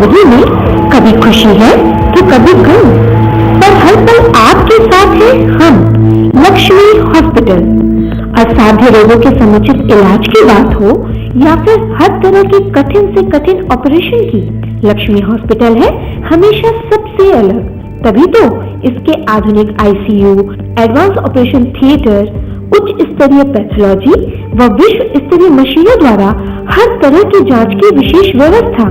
जिंदगी में कभी खुशी है तो कभी गम, पर हर पल आपके साथ है हम। लक्ष्मी हॉस्पिटल। असाध्य रोगों के समुचित इलाज की बात हो या फिर हर तरह की कठिन से कठिन ऑपरेशन की, लक्ष्मी हॉस्पिटल है हमेशा सबसे अलग। तभी तो इसके आधुनिक आईसीयू, एडवांस ऑपरेशन थिएटर, उच्च स्तरीय पैथोलॉजी व विश्व स्तरीय मशीनों द्वारा हर तरह की जांच की विशेष व्यवस्था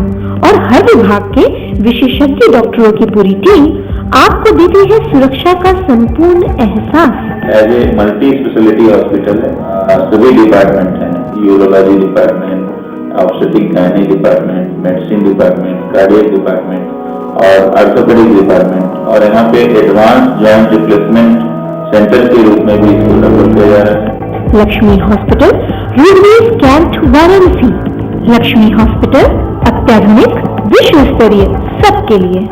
और हर विभाग के विशेषज्ञ डॉक्टरों की पूरी टीम आपको देती है सुरक्षा का संपूर्ण एहसास। As a multi speciality hospital है, सभी डिपार्टमेंट हैं, urology department, obstetric gynae department, medicine department, cardiac department और ऑर्थोपेडिक डिपार्टमेंट, और यहाँ पे एडवांस जॉइंट रिप्लेसमेंट सेंटर के रूप में भी इसको डेवलप किया जा रहा है। Lakshmi hospital, Roadways Cantt, Varanasi. Lakshmi hospital अत्याधुनिक, विश्व स्तरीय, सबके लिए।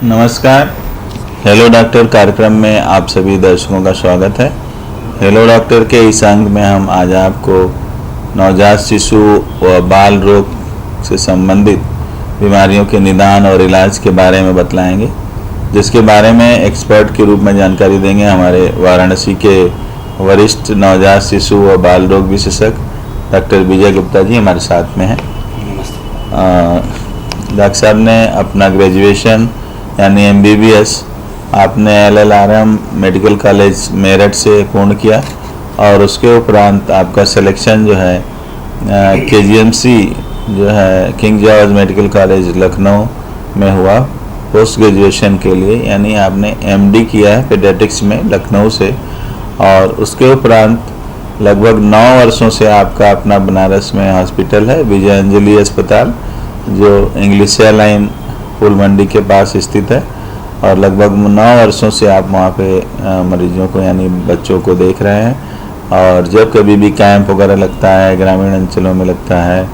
नमस्कार, हेलो डॉक्टर कार्यक्रम में आप सभी दर्शकों का स्वागत है। हेलो डॉक्टर के इस अंक में हम आज आपको नवजात शिशु व बाल रोग से संबंधित बीमारियों के निदान और इलाज के बारे में बतलाएंगे, जिसके बारे में एक्सपर्ट के रूप में जानकारी देंगे हमारे वाराणसी के वरिष्ठ नवजात शिशु व बाल रोग विशेषज्ञ डॉक्टर विजय गुप्ता जी हमारे साथ में हैं। डॉक्टर साहब ने अपना ग्रेजुएशन यानी MBBS आपने LLRM मेडिकल कॉलेज मेरठ से पूर्ण किया और उसके उपरांत आपका सिलेक्शन जो है KGMC जो है king George medical college Lucknow में हुआ पोस्ट ग्रेजुएशन के लिए, यानी आपने MD किया है पीडियाट्रिक्स में लखनऊ से, और उसके उपरांत लगभग 9 वर्षों से आपका अपना बनारस में हॉस्पिटल है विजयांजलि अस्पताल, जो इंग्लिशिया लाइन फूल मंडी के पास स्थित है, और लगभग 9 वर्षों से आप वहाँ पे मरीजों को यानी बच्चों को देख रहे हैं। और जब कभी भी कैंप वगैरह लगता है, ग्रामीण अंचलों में लगता है,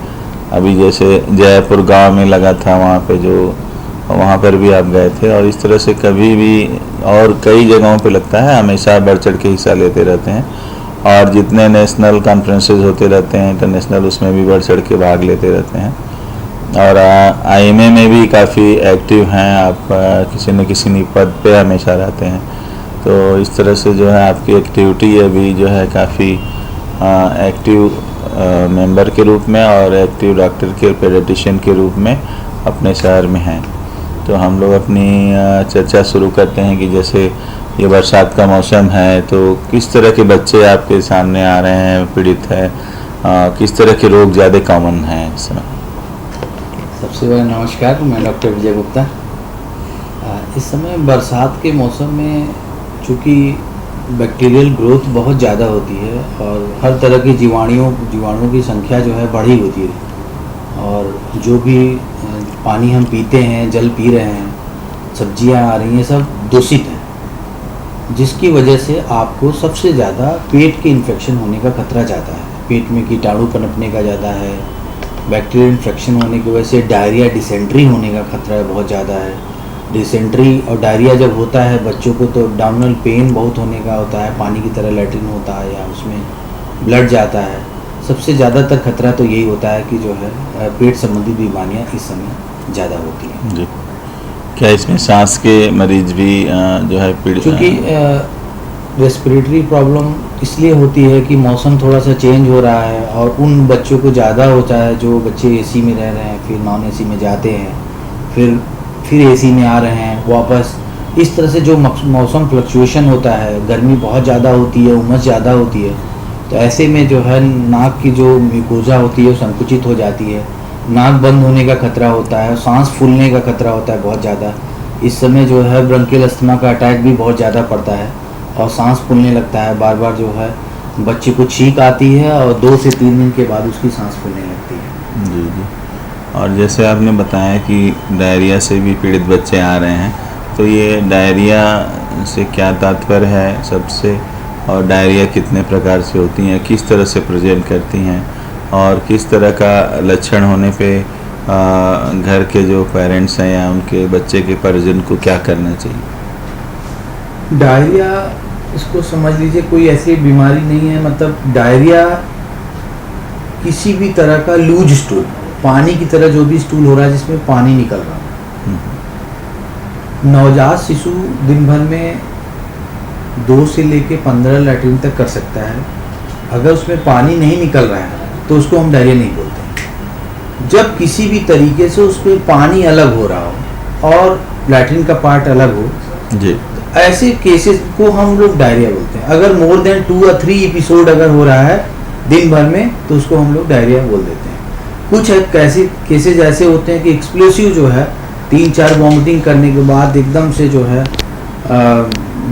अभी जैसे जयपुर गांव में लगा था वहाँ पर भी आप गए थे, और इस तरह से कभी भी और कई जगहों पे लगता है, हमेशा बढ़ चढ़ के हिस्सा लेते रहते हैं, और जितने नेशनल कॉन्फ्रेंसेज होते रहते हैं इंटरनेशनल, उसमें भी बढ़ चढ़ के भाग लेते रहते हैं। और IMA में भी काफ़ी एक्टिव हैं आप, किसी न किसी पद पे हमेशा रहते हैं, तो इस तरह से जो है आपकी एक्टिविटी अभी जो है काफ़ी एक्टिव मेंबर के रूप में और एक्टिव डॉक्टर के पेडियाट्रिशियन के रूप में अपने शहर में हैं। तो हम लोग अपनी चर्चा शुरू करते हैं कि जैसे ये बरसात का मौसम है, तो किस तरह के बच्चे आपके सामने आ रहे हैं, पीड़ित हैं, किस तरह के रोग ज़्यादा कॉमन हैं इस समय? सबसे पहले नमस्कार, मैं डॉक्टर विजय गुप्ता। इस समय बरसात के मौसम में चूँकि बैक्टीरियल ग्रोथ बहुत ज़्यादा होती है और हर तरह के जीवाणुओं की संख्या जो है बढ़ी होती है, और जो भी पानी हम पीते हैं, जल पी रहे हैं, सब्जियां आ रही हैं, सब दूषित हैं, जिसकी वजह से आपको सबसे ज़्यादा पेट के इन्फेक्शन होने का खतरा ज़्यादा है। पेट में कीटाणु पनपने का ज़्यादा है, बैक्टीरियल इन्फेक्शन होने की वजह से डायरिया, डिसेंट्री होने का खतरा बहुत ज़्यादा है। डिसेंट्री और डायरिया जब होता है बच्चों को, तो डाउनल पेन बहुत होने का होता है, पानी की तरह लैट्रिन होता है या उसमें ब्लड जाता है। सबसे ज़्यादातर खतरा तो यही होता है कि जो है पेट संबंधी बीमारियाँ इस समय ज़्यादा होती हैं जी। क्या इसमें सांस के मरीज भी जो है क्योंकि रेस्पिरेटरी प्रॉब्लम इसलिए होती है कि मौसम थोड़ा सा चेंज हो रहा है, और उन बच्चों को ज़्यादा होता है जो बच्चे AC में रह रहे हैं, फिर नॉन AC में जाते हैं, फिर AC में आ रहे हैं वापस। इस तरह से जो मौसम फ्लक्चुएशन होता है, गर्मी बहुत ज़्यादा होती है, उमस ज़्यादा होती है, तो ऐसे में जो है नाक की जो म्यूकोजा होती है वो संकुचित हो जाती है, नाक बंद होने का खतरा होता है, सांस फूलने का खतरा होता है बहुत ज़्यादा। इस समय जो है ब्रोंकियल अस्थमा का अटैक भी बहुत ज़्यादा पड़ता है और सांस फूलने लगता है, बार बार जो है बच्चे को छींक आती है और 2 से 3 दिन के बाद उसकी सांस फूलने लगती है। जी जी। और जैसे आपने बताया कि डायरिया से भी पीड़ित बच्चे आ रहे हैं, तो ये डायरिया से क्या तात्पर्य है सबसे, और डायरिया कितने प्रकार से होती हैं, किस तरह से प्रेजेंट करती हैं, और किस तरह का लक्षण होने पे घर के जो पेरेंट्स हैं या उनके बच्चे के परिजन को क्या करना चाहिए? डायरिया, इसको समझ लीजिए कोई ऐसी बीमारी नहीं है, मतलब डायरिया किसी भी तरह का लूज स्टूल, पानी की तरह जो भी स्टूल हो रहा है जिसमें पानी निकल रहा है। नवजात शिशु दिन भर में 2 से लेके 15 लैट्रिन तक कर सकता है। अगर उसमें पानी नहीं निकल रहा है तो उसको हम डायरिया नहीं बोलते। जब किसी भी तरीके से उसमें पानी अलग हो रहा हो और लैट्रिन का पार्ट अलग हो जी, तो ऐसे केसेस को हम लोग डायरिया बोलते हैं। अगर मोर देन 2 या 3 एपिसोड अगर हो रहा है दिन भर में तो उसको हम लोग डायरिया बोल देते हैं। कुछ ऐसे केसेस ऐसे होते हैं कि एक्सप्लोसिव जो है 3-4 वॉमिटिंग करने के बाद एकदम से जो है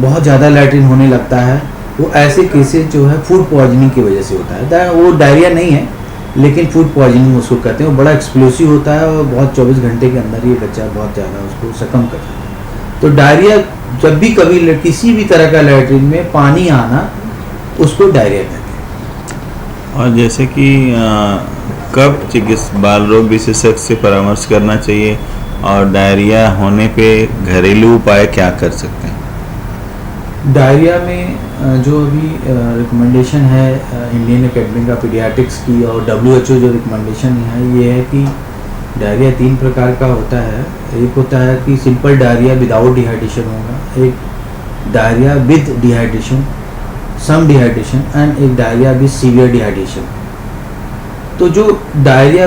बहुत ज़्यादा लैट्रिन होने लगता है, वो ऐसे केसेस जो है फूड पॉइजनिंग की वजह से होता है। वो डायरिया नहीं है लेकिन फूड पॉइजनिंग उसको कहते हैं। वो बड़ा एक्सप्लोसिव होता है और बहुत 24 घंटे के अंदर ये बच्चा बहुत ज़्यादा उसको सकम करता है। तो डायरिया जब भी कभी किसी भी तरह का लैट्रिन में पानी आना उसको डायरिया कहते हैं। और जैसे कि कब बाल रोग विशेषज्ञ से परामर्श करना चाहिए, और डायरिया होने पे घरेलू उपाय क्या कर सकते हैं? डायरिया में जो अभी रिकमेंडेशन है इंडियन एकेडमी ऑफ पीडियाट्रिक्स की और WHO जो रिकमेंडेशन है ये है कि डायरिया 3 प्रकार का होता है। एक होता है कि सिंपल डायरिया विदाउट डिहाइड्रेशन होगा, एक diarrhoea with dehydration, some dehydration, and एक डायरिया विद सीवियर डिहाइड्रेशन। तो जो डायरिया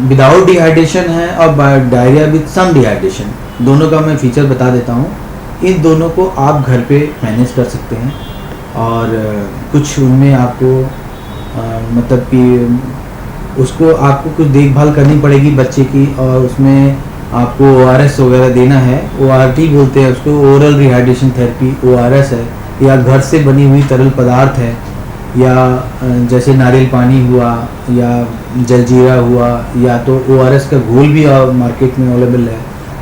विदाउट डिहाइड्रेशन है और डायरिया विद सम डिहाइड्रेशन, दोनों का मैं फीचर बता देता हूँ। इन दोनों को आप घर पे मैनेज कर सकते हैं और कुछ उनमें आपको मतलब कि उसको आपको कुछ देखभाल करनी पड़ेगी बच्चे की, और उसमें आपको ORS वगैरह देना है। ORT बोलते हैं उसको, ओरल रिहाइड्रेशन थेरेपी। ORS है या घर से बनी हुई तरल पदार्थ है, या जैसे नारियल पानी हुआ या जलजीरा हुआ, या तो ORS का घोल भी मार्केट में अवेलेबल है,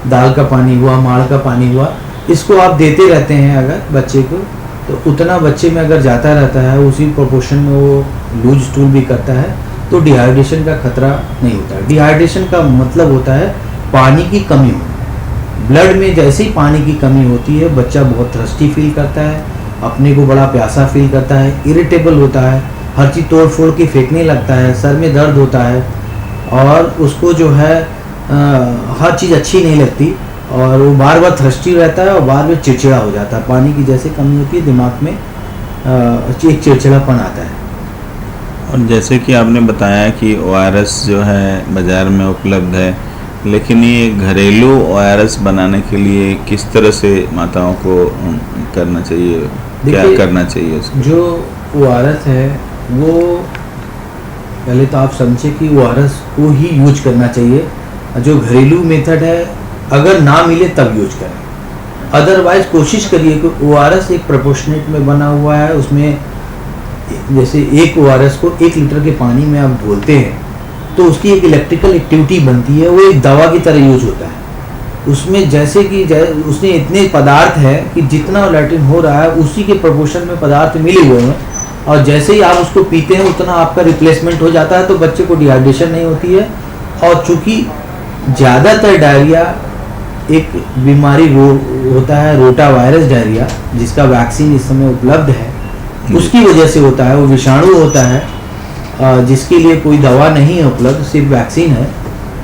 दाल का पानी हुआ, माड़ का पानी हुआ, इसको आप देते रहते हैं अगर बच्चे को, तो उतना बच्चे में अगर जाता रहता है उसी प्रोपोर्शन में वो लूज स्टूल भी करता है, तो डिहाइड्रेशन का खतरा नहीं होता है। डिहाइड्रेशन का मतलब होता है पानी की कमी होना। ब्लड में जैसे ही पानी की कमी होती है बच्चा बहुत थर्स्टी फील करता है, अपने को बड़ा प्यासा फील करता है, इरिटेबल होता है, हर चीज़ तोड़ फोड़ के फेंकने लगता है, सर में दर्द होता है, और उसको जो है हर चीज़ अच्छी नहीं लगती, और वो बार बार थर्स्टी रहता है और बार बार चिड़चिड़ा हो जाता है। पानी की जैसे कमी होती है दिमाग में एक चिड़चिड़ापन आता है। और जैसे कि आपने बताया कि ORS जो है बाज़ार में उपलब्ध है, लेकिन ये घरेलू ORS बनाने के लिए किस तरह से माताओं को करना चाहिए, क्या करना चाहिए उसको? जो ORS है वो पहले तो आप समझे कि ORS को ही यूज करना चाहिए। जो घरेलू मेथड है अगर ना मिले तब यूज करें, अदरवाइज कोशिश करिए कि ORS एक प्रोपोर्शनेट में बना हुआ है। उसमें जैसे एक ORS को 1 लीटर के पानी में आप घोलते हैं तो उसकी एक इलेक्ट्रिकल एक्टिविटी बनती है, वो एक दवा की तरह यूज होता है। उसमें जैसे कि उसमें इतने पदार्थ है कि जितना लैट्रिन हो रहा है उसी के प्रोपोर्शन में पदार्थ मिले हुए हैं, और जैसे ही आप उसको पीते हैं उतना आपका रिप्लेसमेंट हो जाता है, तो बच्चे को डिहाइड्रेशन नहीं होती है। और चूँकि ज़्यादातर डायरिया एक बीमारी होता है रोटा वायरस डायरिया, जिसका वैक्सीन इस समय उपलब्ध है, उसकी वजह से होता है। वो विषाणु होता है जिसके लिए कोई दवा नहीं है उपलब्ध, सिर्फ वैक्सीन है।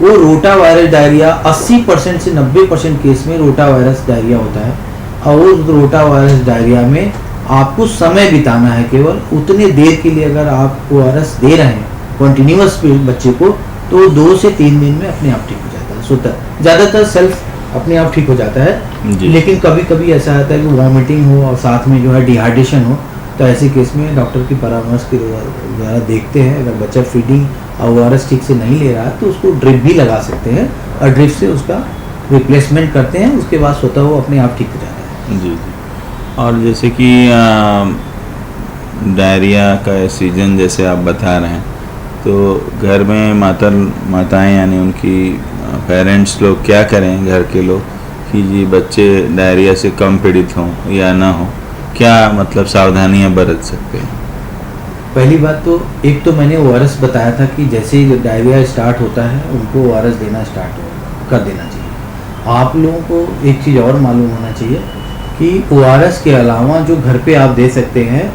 वो रोटा वायरस डायरिया 80% से 90% केस में रोटा वायरस डायरिया होता है, और वो रोटा वायरस डायरिया में आपको समय बिताना है केवल उतने देर के लिए। अगर आप ORS दे रहे हैं कंटिन्यूअस बच्चे को, तो 2 से 3 दिन में अपने आप ठीक हो जाता है। स्वतः ज़्यादातर सेल्फ अपने आप ठीक हो जाता है, लेकिन कभी कभी ऐसा आता है कि वॉमिटिंग हो और साथ में जो है डिहाइड्रेशन हो, तो ऐसे केस में डॉक्टर की परामर्श के द्वारा देखते हैं। अगर बच्चा फीडिंग ORS ठीक से नहीं ले रहा है तो उसको ड्रिप भी लगा सकते हैं और ड्रिप से उसका रिप्लेसमेंट करते हैं, उसके बाद स्वतः वो अपने आप ठीक हो जाता है। जी जी। और जैसे कि डायरिया का सीज़न जैसे आप बता रहे हैं, तो घर में माताएं यानी उनकी पेरेंट्स लोग क्या करें, घर के लोग, कि जी बच्चे डायरिया से कम पीड़ित हों या ना हो, क्या मतलब सावधानियां बरत सकते हैं? पहली बात तो एक तो मैंने ORS बताया था कि जैसे ही डायरिया स्टार्ट होता है उनको ORS देना स्टार्ट कर देना चाहिए। आप लोगों को एक चीज़ और मालूम होना चाहिए कि ORS के अलावा जो घर पे आप दे सकते हैं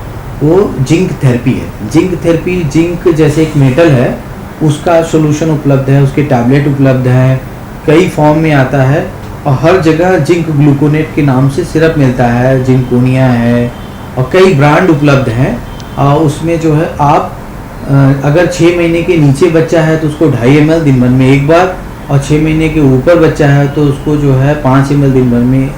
वो जिंक थेरेपी है। जिंक थेरेपी, जिंक जैसे एक मेटल है, उसका सोल्यूशन उपलब्ध है, उसके टैबलेट उपलब्ध है, कई फॉर्म में आता है और हर जगह जिंक ग्लूकोनेट के नाम से सिरप मिलता है, जिंकोनिया है और कई ब्रांड उपलब्ध हैं। उसमें जो है आप अगर 6 महीने के नीचे बच्चा है तो उसको 2.5 ml दिन भर में एक बार, और 6 महीने के ऊपर बच्चा है तो उसको जो है 5 ml दिन भर में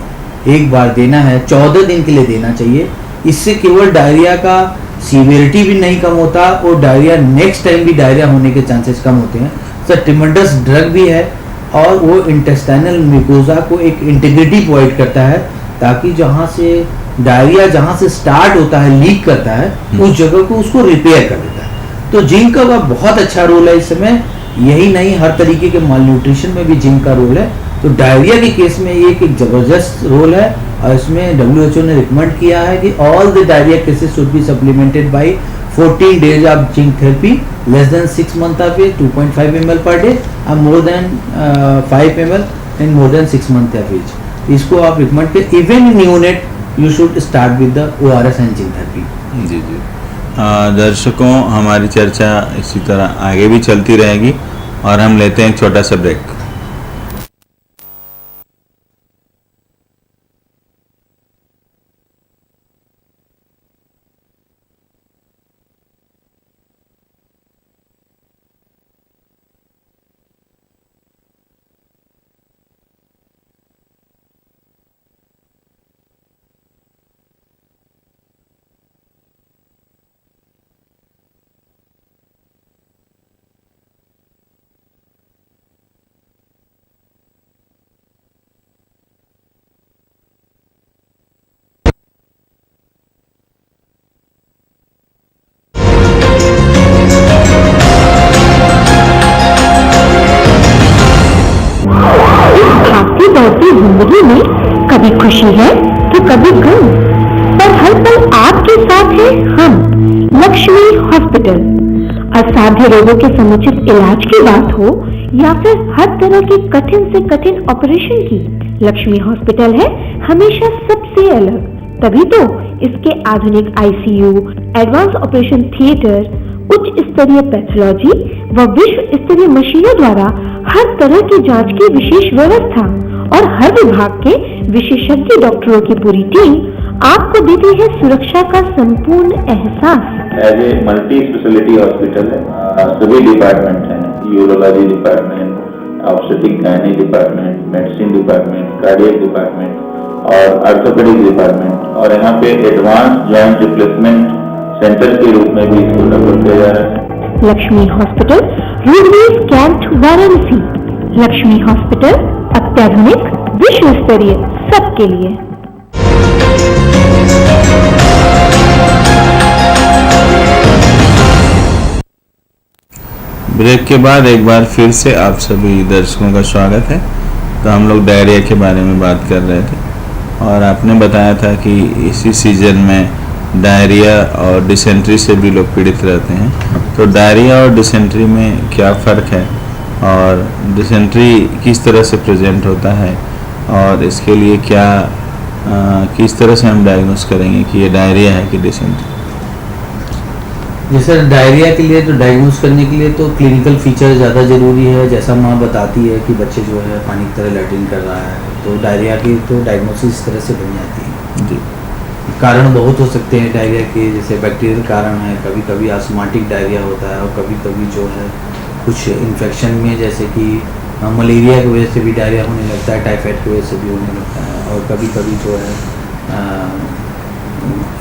एक बार देना है। 14 दिन के लिए देना चाहिए। इससे केवल डायरिया का सीवियरिटी भी नहीं कम होता और डायरिया नेक्स्ट टाइम भी डायरिया होने के चांसेस कम होते हैं। सर ट्रिमेंडस ड्रग भी है और वो इंटेस्टाइनल म्यूकोजा को एक इंटीग्रिटी प्रोवाइड करता है, ताकि जहाँ से डायरिया जहाँ से स्टार्ट होता है, लीक करता है, उस जगह को उसको रिपेयर कर देता है। तो जिंक का बहुत अच्छा रोल है इस समय। यही नहीं, हर तरीके के माल न्यूट्रिशन में भी जिंक का रोल है। तो डायरिया के केस में ये एक जबरदस्त रोल है और इसमें WHO ने रिकमेंड किया है कि all the diarrhoea cases should be supplemented by 14 days of zinc therapy, less than 6 months of age 2.5 ml per day and more than 5 ml in more than 6 months of age। इसको आप recommend करें। Even in neonate you should start with the ORS and zinc therapy. जी जी। दर्शकों, हमारी चर्चा इसी तरह आगे भी चलती रहेगी और हम लेते हैं एक छोटा सा ब्रेक। दौड़ती जिंदगी में कभी खुशी है तो कभी गम, पर हर पल आपके साथ है हम, लक्ष्मी हॉस्पिटल। असाध्य रोगों के समुचित इलाज की बात हो या फिर हर तरह के कठिन से कठिन ऑपरेशन की, लक्ष्मी हॉस्पिटल है हमेशा सबसे अलग। तभी तो इसके आधुनिक ICU, एडवांस ऑपरेशन थिएटर, उच्च स्तरीय पैथोलॉजी व विश्व स्तरीय मशीनों द्वारा हर तरह की जांच की विशेष व्यवस्था और हर विभाग के विशेषज्ञ डॉक्टरों की पूरी टीम आपको देती है सुरक्षा का संपूर्ण एहसास। As a multi speciality hospital है, सभी डिपार्टमेंट हैं, urology department, obstetric gynae department, medicine department, cardiac department और ऑर्थोपेडिक डिपार्टमेंट, और यहाँ पे एडवांस जॉइंट रिप्लेसमेंट सेंटर के रूप में भी इसको डेवलप किया जा रहा है। Lakshmi hospital, Roadways Cantt, Varanasi. Lakshmi hospital अत्याधुनिक, विश्व स्तरीय, सबके लिए। ब्रेक के बाद एक बार फिर से आप सभी दर्शकों का स्वागत है। तो हम लोग डायरिया के बारे में बात कर रहे थे और आपने बताया था कि इसी सीजन में डायरिया और डिसेंट्री से भी लोग पीड़ित रहते हैं। तो डायरिया और डिसेंट्री में क्या फ़र्क है और डिसेंट्री किस तरह से प्रेजेंट होता है और इसके लिए क्या किस तरह से हम डायग्नोस करेंगे कि ये डायरिया है कि डिसेंट्री? जैसे डायरिया के लिए तो डायग्नोस करने के लिए तो क्लिनिकल फीचर ज़्यादा ज़रूरी है। जैसा माँ बताती है कि बच्चे जो है पानी की तरह लैट्रिन कर रहा है, तो डायरिया की तो डायग्नोसिस इस तरह से बन जाती है। जी। कारण बहुत हो सकते हैं डायरिया के, जैसे बैक्टीरियल कारण है, कभी कभी आस्माटिक डायरिया होता है और कभी कभी जो है कुछ इन्फेक्शन में, जैसे कि मलेरिया की वजह से भी डायरिया होने लगता है, टाइफाइड की वजह से भी होने लगता है, और कभी कभी जो है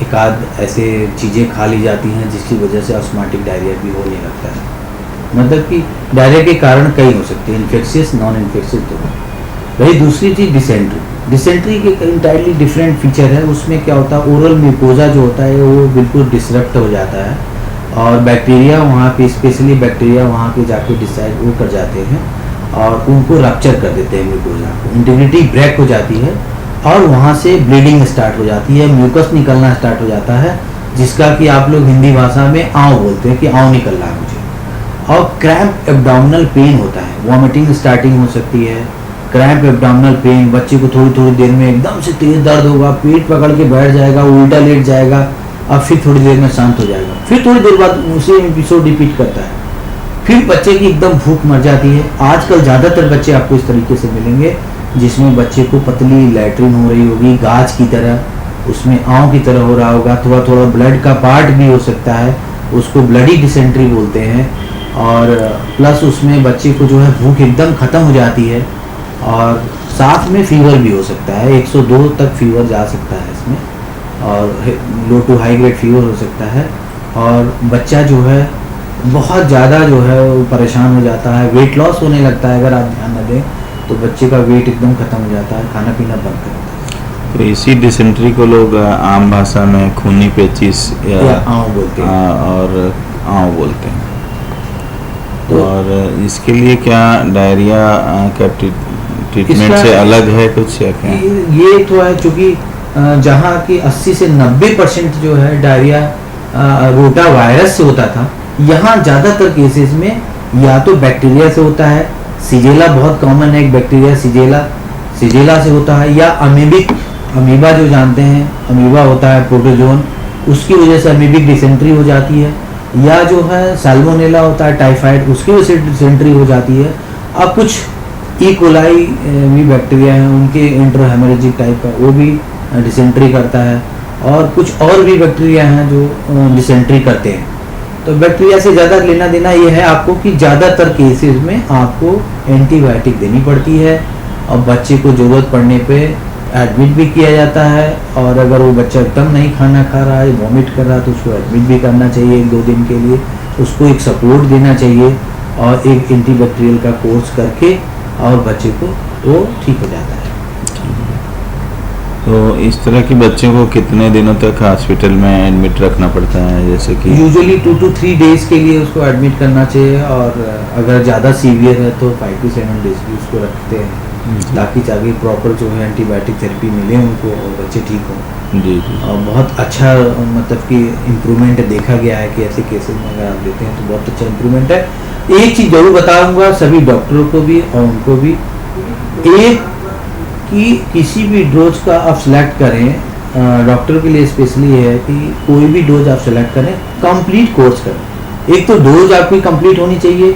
एकाध ऐसे चीज़ें खा ली जाती हैं जिसकी वजह से आस्माटिक डायरिया भी होने लगता है। मतलब कि डायरिया के कारण कई हो सकते हैं, इन्फेक्शियस, नॉन इन्फेक्शियस दोनों। वही दूसरी चीज़ डिसेंट्री। डिसेंट्री के इंटायरली डिफरेंट फीचर है। उसमें क्या होता है, ओरल म्यूकोजा जो होता है वो बिल्कुल डिसरप्ट हो जाता है और बैक्टीरिया वहाँ पे, स्पेशली बैक्टीरिया वहाँ पे जाके डिसाइड वो कर जाते हैं और उनको रप्चर कर देते हैं, म्यूकोजा को इंटीग्रिटी ब्रेक हो जाती है और वहाँ से ब्लीडिंग स्टार्ट हो जाती है, म्यूकस निकलना स्टार्ट हो जाता है, जिसका कि आप लोग हिंदी भाषा में आँव बोलते हैं कि आँव निकल रहा है मुझे। और क्रैम्प एब्डोमिनल पेन होता है, वॉमिटिंग स्टार्टिंग हो सकती है, क्रैम्प एब्डोमिनल पेन, बच्चे को थोड़ी थोड़ी देर में एकदम से तेज दर्द होगा, पेट पकड़ के बैठ जाएगा, उल्टा लेट जाएगा और फिर थोड़ी देर में शांत हो जाएगा, फिर थोड़ी देर बाद उसी एपिसोड रिपीट करता है, फिर बच्चे की एकदम भूख मर जाती है। आजकल ज़्यादातर बच्चे आपको इस तरीके से मिलेंगे जिसमें बच्चे को पतली लैट्रिन हो रही होगी, गाज की तरह, उसमें आँव की तरह हो रहा होगा, थोड़ा थोड़ा ब्लड का पार्ट भी हो सकता है, उसको ब्लडी डिसेंट्री बोलते हैं। और प्लस उसमें बच्चे को जो है भूख एकदम ख़त्म हो जाती है और साथ में फीवर भी हो सकता है, 102 तक फीवर जा सकता है इसमें, और लो टू हाई ग्रेड फीवर हो सकता है। और बच्चा जो है बहुत ज़्यादा जो है वो परेशान हो जाता है, वेट लॉस होने लगता है, अगर आप ध्यान न दें तो बच्चे का वेट एकदम ख़त्म हो जाता है, खाना पीना बंद कर देता है। तो इसी डिसेंट्री को लोग आम भाषा में खूनी पेचिस या आँव बोलते हैं और आँव बोलते हैं। तो और इसके लिए क्या डायरिया का ट्रीटमेंट से अलग है कुछ या क्या? ये तो है, चूँकि जहाँ की 80 से 90% जो है डायरिया रोटा वायरस से होता था, यहाँ ज़्यादातर केसेस में या तो बैक्टीरिया से होता है, सिजेला बहुत कॉमन है, एक बैक्टीरिया सिजेला से होता है, या अमीबा जो जानते हैं, अमीबा होता है प्रोटोजोन, उसकी वजह से अमीबिक डिसेंट्री हो जाती है, या जो है सैल्मोनेला होता है टाइफाइड, उसकी वजह से डिसेंट्री हो जाती है। अब कुछ ई कोलाई भी बैक्टीरिया हैं, उनके इंट्राहेमरेजिक टाइप का, वो भी डिसेंट्री करता है, और कुछ और भी बैक्टीरिया हैं जो डिसेंट्री करते हैं। तो बैक्टीरिया से ज़्यादा लेना देना ये है आपको कि ज़्यादातर केसेस में आपको एंटीबायोटिक देनी पड़ती है और बच्चे को ज़रूरत पड़ने पे एडमिट भी किया जाता है, और अगर वो बच्चा एकदम नहीं खाना खा रहा है, वॉमिट कर रहा है, तो उसको एडमिट भी करना चाहिए 1-2 दिन के लिए, उसको एक सपोर्ट देना चाहिए और एक एंटीबैक्टीरियल का कोर्स करके और बच्चे को वो ठीक हो जाता है। तो इस तरह के बच्चों को कितने दिनों तक हॉस्पिटल में एडमिट रखना पड़ता है? जैसे कि यूजुअली 2 to 3 डेज के लिए उसको एडमिट करना चाहिए, और अगर ज़्यादा सीवियर है तो 5 to 7 डेज भी उसको रखते हैं, ताकि आगे प्रॉपर जो है एंटीबायोटिक थेरेपी मिले उनको और बच्चे ठीक हों। जी जी। और बहुत अच्छा मतलब कि इम्प्रूवमेंट देखा गया है कि ऐसे केसेस में अगर आप देते हैं तो बहुत अच्छा इम्प्रूवमेंट है। एक चीज़ जरूर बताऊंगा सभी डॉक्टरों को भी और उनको भी, एक कि किसी भी डोज का आप सेलेक्ट करें, डॉक्टर के लिए स्पेशली है कि कोई भी डोज आप सेलेक्ट करें, कंप्लीट कोर्स करें। एक तो डोज आपकी कंप्लीट होनी चाहिए,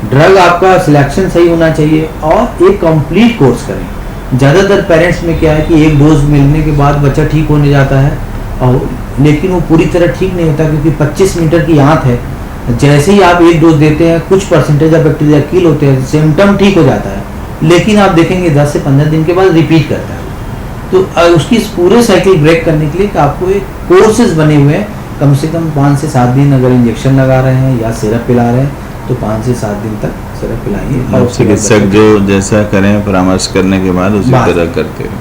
ड्रग आपका सिलेक्शन सही होना चाहिए, और एक कंप्लीट कोर्स करें। ज़्यादातर पेरेंट्स में क्या है कि एक डोज मिलने के बाद बच्चा ठीक होने जाता है, और लेकिन वो पूरी तरह ठीक नहीं होता, क्योंकि 25 मीटर की आंत है, जैसे ही आप एक डोज देते हैं कुछ परसेंटेज ऑफ बैक्टीरिया किल होते हैं, सिम्टम ठीक हो जाता है, लेकिन आप देखेंगे 10 से 15 दिन के बाद रिपीट करता है। तो उसकी इस पूरे साइकिल ब्रेक करने के लिए आपको एक कोर्सेज बने हुए हैं, कम से कम 5 से 7 दिन अगर इंजेक्शन लगा रहे हैं या सिरप पिला रहे हैं तो 5 से 7 दिन तक सिरप पिलाइए, और चिकित्सक जो जैसा करें परामर्श करने के बाद उसी तरह करते हैं।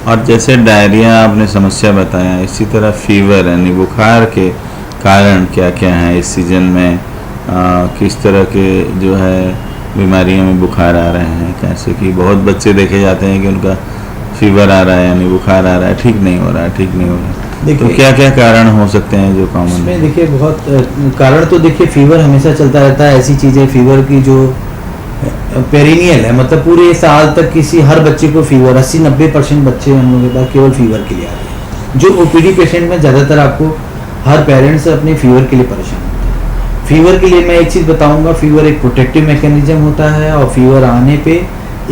और जैसे डायरिया आपने समस्या बताया, इसी तरह फीवर यानी बुखार के कारण क्या क्या हैं इस सीजन में, किस तरह के जो है बीमारियों में बुखार आ रहे हैं? कैसे कि बहुत बच्चे देखे जाते हैं कि उनका फीवर आ रहा है यानी बुखार आ रहा है, ठीक नहीं हो रहा है, तो क्या क्या कारण हो सकते हैं जो कॉमन? इसमें देखिए बहुत कारण, तो देखिए फीवर हमेशा चलता रहता है, ऐसी चीज़ है फीवर की जो पेरिनियल है, मतलब पूरे साल तक किसी हर बच्चे को फीवर, 80-90% बच्चे हम लोगों के पास केवल फीवर के लिए आ रहे हैं। जो ओपीडी पेशेंट में ज़्यादातर आपको हर पेरेंट्स अपने फीवर के लिए परेशान होता है। फीवर के लिए मैं एक चीज़ बताऊंगा, फीवर एक प्रोटेक्टिव मैकेनिज्म होता है, और फीवर आने पे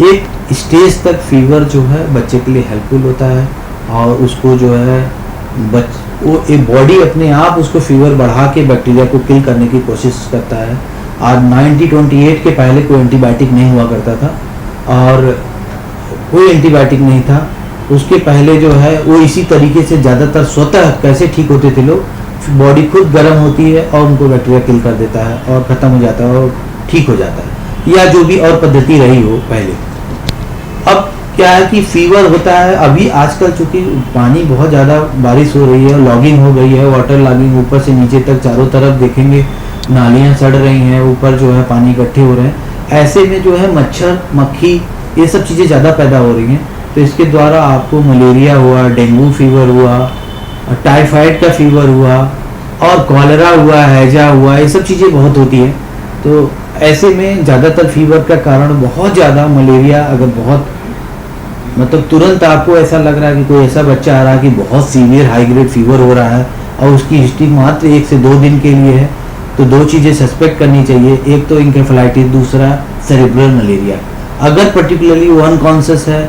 एक स्टेज तक फीवर जो है बच्चे के लिए हेल्पफुल होता है, और उसको जो है वो एक बॉडी अपने आप उसको फीवर बढ़ा के बैक्टीरिया को किल करने की कोशिश करता है। आज 1928 के पहले कोई एंटीबायोटिक नहीं हुआ करता था, और कोई एंटीबायोटिक नहीं था, उसके पहले जो है वो इसी तरीके से ज़्यादातर स्वतः कैसे ठीक होते थे लोग बॉडी खुद गर्म होती है और उनको बैक्टीरिया किल कर देता है और ख़त्म हो जाता है और ठीक हो जाता है, या जो भी और पद्धति रही हो पहले। अब क्या है कि फीवर होता है, अभी आजकल चूंकि पानी बहुत ज़्यादा बारिश हो रही है, लॉगिंग हो गई है, वाटर लॉगिंग ऊपर से नीचे तक चारों तरफ देखेंगे नालियाँ सड़ रही हैं, ऊपर जो है पानी इकट्ठे हो रहे हैं, ऐसे में जो है मच्छर मक्खी ये सब चीज़ें ज़्यादा पैदा हो रही हैं। तो इसके द्वारा आपको मलेरिया हुआ, डेंगू फीवर हुआ, टाइफाइड का फीवर हुआ और कॉलेरा हुआ, हैजा हुआ, ये सब चीज़ें बहुत होती है। तो ऐसे में ज़्यादातर फीवर का कारण बहुत ज़्यादा मलेरिया, अगर बहुत मतलब तुरंत आपको ऐसा लग रहा है कि कोई ऐसा बच्चा आ रहा है कि बहुत सीवियर हाई ग्रेड फीवर हो रहा है और उसकी हिस्ट्री मात्र 1 से 2 दिन के लिए है, तो 2 चीज़ें सस्पेक्ट करनी चाहिए, एक तो इंकेफेलाइटिस, दूसरा सेरेब्रल मलेरिया। अगर पर्टिकुलरली वो अनकॉन्शियस है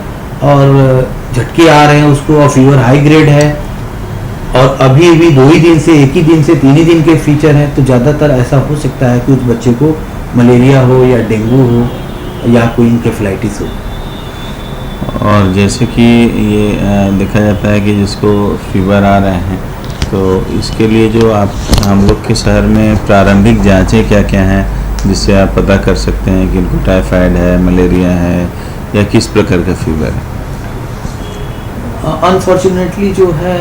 और झटके आ रहे हैं उसको और फीवर हाई ग्रेड है और अभी 2 ही दिन से, 1 ही दिन से 3 ही दिन के फीचर हैं, तो ज़्यादातर ऐसा हो सकता है कि उस बच्चे को मलेरिया हो या डेंगू हो या कोई इंकेफेलाइटिस हो। और जैसे कि ये देखा जाता है कि जिसको फीवर आ रहे हैं, तो इसके लिए जो आप हम लोग के शहर में प्रारंभिक जांचें क्या क्या हैं जिससे आप पता कर सकते हैं कि इनको टाइफाइड है, मलेरिया है या किस प्रकार का फीवर है? अनफॉर्चुनेटली जो है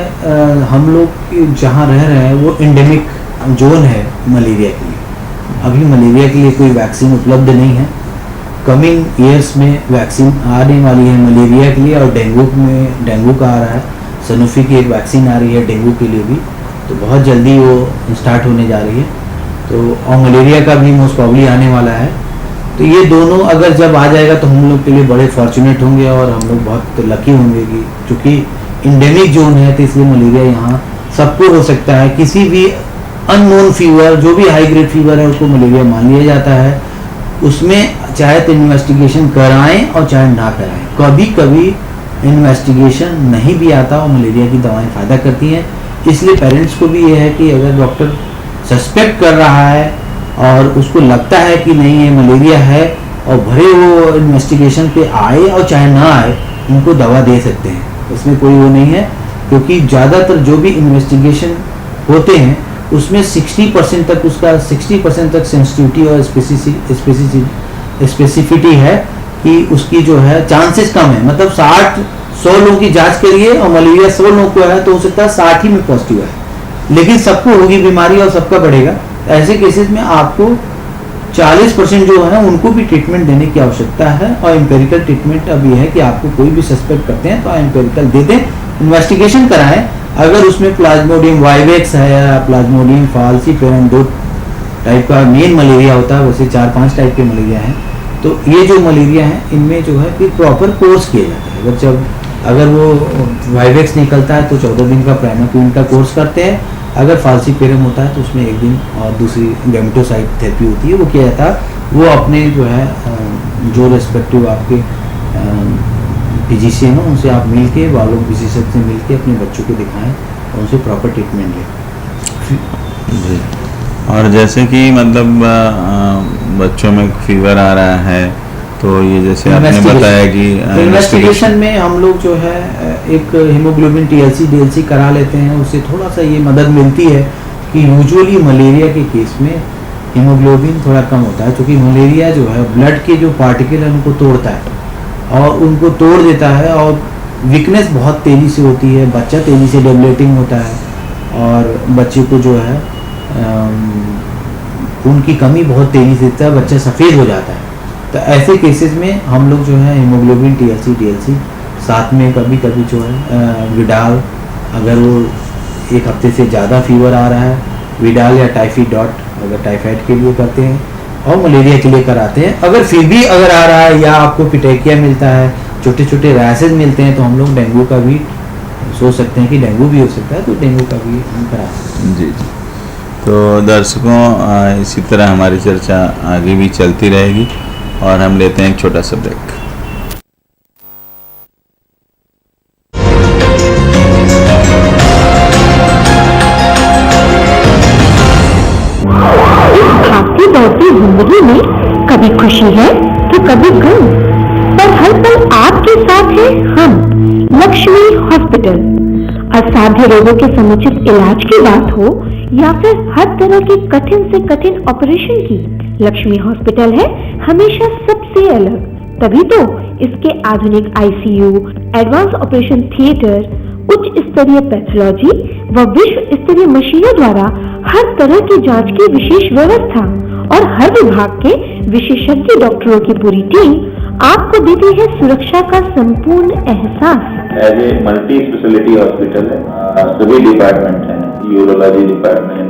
हम लोग जहाँ रह रहे हैं वो एंडेमिक जोन है मलेरिया के लिए। अभी मलेरिया के लिए कोई वैक्सीन उपलब्ध नहीं है। कमिंग ईयर्स में वैक्सीन आने वाली है मलेरिया के लिए, और डेंगू का आ रहा है, सनोफी की एक वैक्सीन आ रही है डेंगू के लिए भी, तो बहुत जल्दी वो स्टार्ट होने जा रही है। तो और मलेरिया का भी मोस्ट प्रॉब्ली आने वाला है। तो ये दोनों अगर जब आ जाएगा तो हम लोग के लिए बड़े फॉर्चुनेट होंगे और हम लोग बहुत लकी होंगे कि चूँकि इंडेमिक जोन है तो इसलिए मलेरिया यहाँ सबको हो सकता है। किसी भी अननोन फीवर, जो भी हाई ग्रेड फीवर है उसको मलेरिया मान लिया जाता है। उसमें चाहे तो इन्वेस्टिगेशन कराएं और चाहे ना कराएं, कभी कभी इन्वेस्टिगेशन नहीं भी आता और मलेरिया की दवाएं फ़ायदा करती हैं। इसलिए पेरेंट्स को भी ये है कि अगर डॉक्टर सस्पेक्ट कर रहा है और उसको लगता है कि नहीं ये मलेरिया है, और भले वो इन्वेस्टिगेशन पे आए और चाहे ना आए, उनको दवा दे सकते हैं, इसमें कोई वो नहीं है। क्योंकि ज़्यादातर जो भी इन्वेस्टिगेशन होते हैं उसमें 60% तक उसका 60% तक सेंसिटिविटी और स्पेसिफिटी है कि उसकी जो है चांसेस कम है। मतलब 100 लोगों की जांच करिए और मलेरिया 100 लोगों को है तो हो सकता है 60 ही में पॉजिटिव है, लेकिन सबको होगी बीमारी और सबका बढ़ेगा। ऐसे केसेस में आपको 40% जो है उनको भी ट्रीटमेंट देने की आवश्यकता है। और एम्पेरिकल ट्रीटमेंट अब ये है कि आपको कोई भी सस्पेक्ट करते हैं तो एम्पेरिकल दे दें, इन्वेस्टिगेशन कराएं। अगर उसमें प्लाज्मोडियम वाइवेक्स है या प्लाज्मोडियम फाल्सीफेरम 2 टाइप का मेन मलेरिया होता है, वैसे 4-5 टाइप के मलेरिया हैं। तो ये जो मलेरिया है इनमें जो है फिर प्रॉपर कोर्स किया जाता है। अगर वो वाइवेक्स निकलता है तो 14 दिन का प्राइमाक्विन का कोर्स करते हैं। अगर फाल्सीफेरम होता है तो उसमें 1 दिन और दूसरी गैमेटोसाइट थेरेपी होती है, वो किया जाता है। वो अपने जो है जो रेस्पेक्टिव आपके फिजिशियन हो उनसे आप मिल के, बालों विशेषज्ञ से मिल के अपने बच्चों को दिखाएं और उनसे प्रॉपर ट्रीटमेंट लें। जी। और जैसे कि मतलब बच्चों में फीवर आ रहा है तो ये जैसे आपने बताया कि इन्वेस्टिगेशन में हम लोग जो है एक हीमोग्लोबिन TLC DLC करा लेते हैं। उससे थोड़ा सा ये मदद मिलती है कि यूजुअली मलेरिया के केस में हीमोग्लोबिन थोड़ा कम होता है, क्योंकि मलेरिया जो है ब्लड के जो पार्टिकल है उनको तोड़ता है और उनको तोड़ देता है और वीकनेस बहुत तेज़ी से होती है, बच्चा तेज़ी से डेवलपिंग होता है और बच्चे को जो है खून की कमी बहुत तेज़ी से होता है, बच्चा सफ़ेद हो जाता है। तो ऐसे केसेस में हम लोग जो है हीमोग्लोबिन TLC DLC साथ में कभी कभी जो है विडाल, अगर वो 1 हफ्ते से ज़्यादा फीवर आ रहा है, विडाल या टाइफीडॉट अगर टाइफाइड के लिए करते हैं और मलेरिया के लिए कराते हैं। अगर फिर भी अगर आ रहा है या आपको पिटेकिया मिलता है, छोटे छोटे रैसेज मिलते हैं, तो हम लोग डेंगू का भी सोच सकते हैं कि डेंगू भी हो सकता है, तो डेंगू का भी हम करा सकते हैं। जी। तो दर्शकों इसी तरह हमारी चर्चा आगे भी चलती रहेगी और हम लेते हैं एक छोटा सा ब्रेक। दौड़ती जिंदगी में कभी खुशी है तो कभी गम, पर हर पल आपके साथ है हम, लक्ष्मी हॉस्पिटल। असाध्य असाध्य रोगों के समुचित इलाज की बात हो या फिर हर तरह के कठिन से कठिन ऑपरेशन की, लक्ष्मी हॉस्पिटल है हमेशा सबसे अलग। तभी तो इसके आधुनिक आईसीयू, एडवांस ऑपरेशन थिएटर, उच्च स्तरीय पैथोलॉजी व विश्व स्तरीय मशीनों द्वारा हर तरह की जांच की विशेष व्यवस्था और हर विभाग के विशेषज्ञ डॉक्टरों की पूरी टीम आपको देती है सुरक्षा का संपूर्ण एहसास। As a multi speciality hospital है, सभी डिपार्टमेंट हैं, urology department,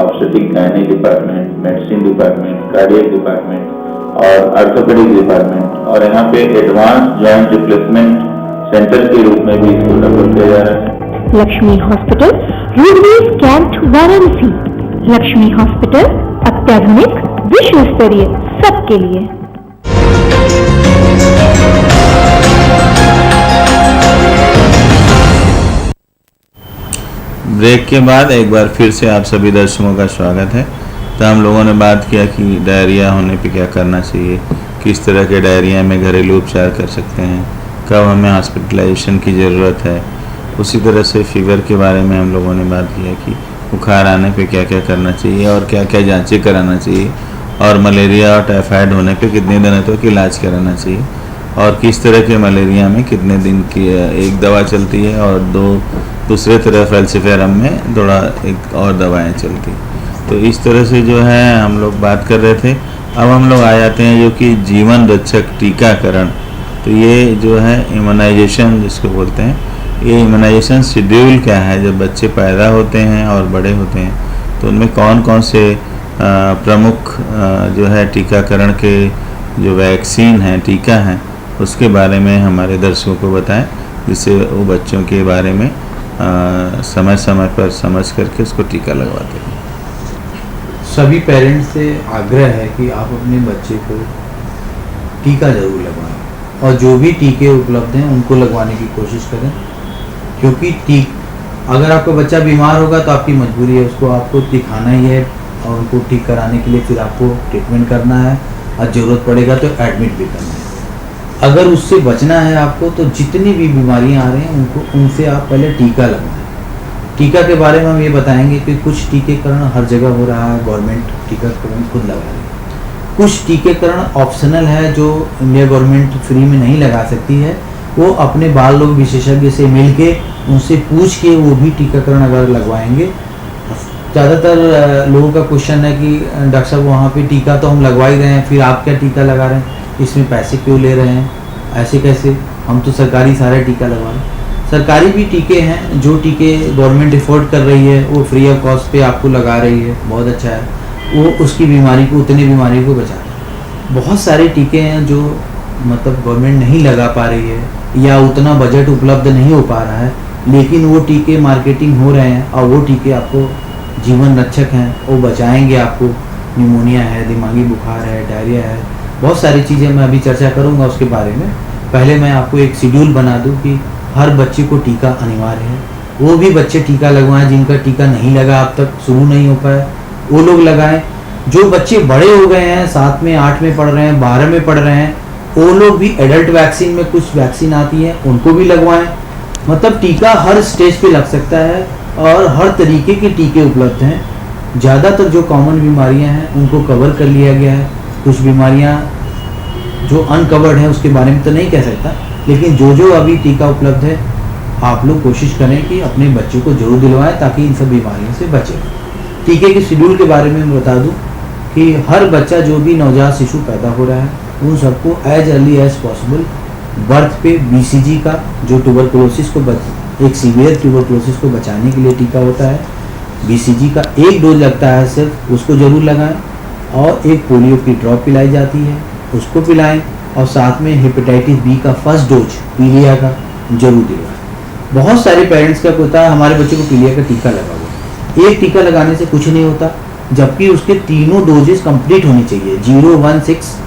obstetric gynae department, medicine department, cardiac department और ऑर्थोपेडिक डिपार्टमेंट, और यहाँ पे एडवांस जॉइंट रिप्लेसमेंट सेंटर के रूप में भी इसको डेवलप किया जा रहा है। Lakshmi hospital, Roadways Cantt, Varanasi. Lakshmi hospital अत्याधुनिक, विश्व स्तरीय, सबके लिए। ब्रेक के बाद एक बार फिर से आप सभी दर्शकों का स्वागत है। तो हम लोगों ने बात किया कि डायरिया होने पे क्या करना चाहिए, किस तरह के डायरिया में घरेलू उपचार कर सकते हैं, कब हमें हॉस्पिटलाइजेशन की ज़रूरत है। उसी तरह से फीवर के बारे में हम लोगों ने बात किया कि बुखार आने पे क्या क्या करना चाहिए और क्या क्या जांचें कराना चाहिए, और मलेरिया और टाइफाइड होने पे कितने दिनों तक इलाज कराना चाहिए, और किस तरह के मलेरिया में कितने दिन की एक दवा चलती है और दूसरे तरह फैल्सिफेरम में थोड़ा एक और दवाएं चलती। तो इस तरह से जो है हम लोग बात कर रहे थे। अब हम लोग आ जाते हैं जो कि जीवन रक्षक टीकाकरण। तो ये जो है इम्यूनाइजेशन जिसको बोलते हैं, ये इम्यूनाइजेशन शेड्यूल क्या है। जब बच्चे पैदा होते हैं और बड़े होते हैं तो उनमें कौन कौन से प्रमुख जो है टीकाकरण के जो वैक्सीन हैं, टीका हैं, उसके बारे में हमारे दर्शकों को बताएं, जिससे वो बच्चों के बारे में समय समय पर समझ करके उसको टीका लगवाते हैं। सभी पेरेंट्स से आग्रह है कि आप अपने बच्चे को टीका जरूर लगवाएं और जो भी टीके उपलब्ध हैं उनको लगवाने की कोशिश करें, क्योंकि अगर आपका बच्चा बीमार होगा तो आपकी मजबूरी है, उसको आपको दिखाना ही है और उनको ठीक कराने के लिए फिर आपको ट्रीटमेंट करना है और ज़रूरत पड़ेगा तो एडमिट भी करना है। अगर उससे बचना है आपको तो जितनी भी बीमारियां आ रही हैं उनसे आप पहले टीका लगवाएं। टीका के बारे में हम ये बताएंगे कि कुछ टीकाकरण हर जगह हो रहा है, गवर्नमेंट टीकाकरण खुद लगा रही है। कुछ टीकाकरण ऑप्शनल है जो इंडिया गवर्नमेंट फ्री में नहीं लगा सकती है, वो अपने बाल रोग विशेषज्ञ से मिल के उनसे पूछ के वो भी टीकाकरण अगर लगवाएंगे। ज़्यादातर लोगों का क्वेश्चन है कि डॉक्टर साहब वहाँ पे टीका तो हम लगवा ही रहे हैं, फिर आप क्या टीका लगा रहे हैं, इसमें पैसे क्यों ले रहे हैं, ऐसे कैसे, हम तो सरकारी सारा टीका लगवा रहे हैं। सरकारी भी टीके हैं, जो टीके गवर्नमेंट अफोर्ड कर रही है वो फ्री ऑफ कॉस्ट पे आपको लगा रही है, बहुत अच्छा है, वो उसकी बीमारी को, उतनी बीमारी को बचा रहा है। बहुत सारे टीके हैं जो मतलब गवर्नमेंट नहीं लगा पा रही है या उतना बजट उपलब्ध नहीं हो पा रहा है, लेकिन वो टीके मार्केटिंग हो रहे हैं और वो टीके आपको जीवन रक्षक हैं, वो बचाएंगे आपको। निमोनिया है, दिमागी बुखार है, डायरिया है, बहुत सारी चीज़ें मैं अभी चर्चा करूंगा उसके बारे में। पहले मैं आपको एक शेड्यूल बना दूं कि हर बच्चे को टीका अनिवार्य है। वो भी बच्चे टीका लगवाएं जिनका टीका नहीं लगा, अब तक शुरू नहीं हो पाया, वो लोग लगाएं। जो बच्चे बड़े हो गए हैं, 7 में 8 में पढ़ रहे हैं, 12 में पढ़ रहे हैं, वो लोग भी एडल्ट वैक्सीन में कुछ वैक्सीन आती है उनको भी लगवाएं। मतलब टीका हर स्टेज पे लग सकता है और हर तरीके के टीके उपलब्ध हैं। ज़्यादातर जो कॉमन बीमारियां हैं उनको कवर कर लिया गया है। कुछ बीमारियां जो अनकवर्ड हैं उसके बारे में तो नहीं कह सकता, लेकिन जो अभी टीका उपलब्ध है आप लोग कोशिश करें कि अपने बच्चों को जरूर दिलवाएं ताकि इन सब बीमारियों से बचें। टीके के शेड्यूल के बारे में मैं बता दूं कि हर बच्चा जो भी नवजात शिशु पैदा हो रहा है उन सबको as early as possible birth पे BCG का, जो ट्यूबरकुलोसिस को एक सीवियर ट्यूबरकुलोसिस को बचाने के लिए टीका होता है, BCG का 1 डोज लगता है सिर्फ, उसको ज़रूर लगाएं। और एक पोलियो की ड्रॉप पिलाई जाती है, उसको पिलाएं। और साथ में हेपेटाइटिस B का फर्स्ट डोज पीलिया का जरूर दिलवाएं। बहुत सारे पेरेंट्स का होता है हमारे बच्चे को पीलिया का टीका लगा हुआ, एक टीका लगाने से कुछ नहीं होता, जबकि उसके तीनों डोजेस कंप्लीट होनी चाहिए। 0, 1, 6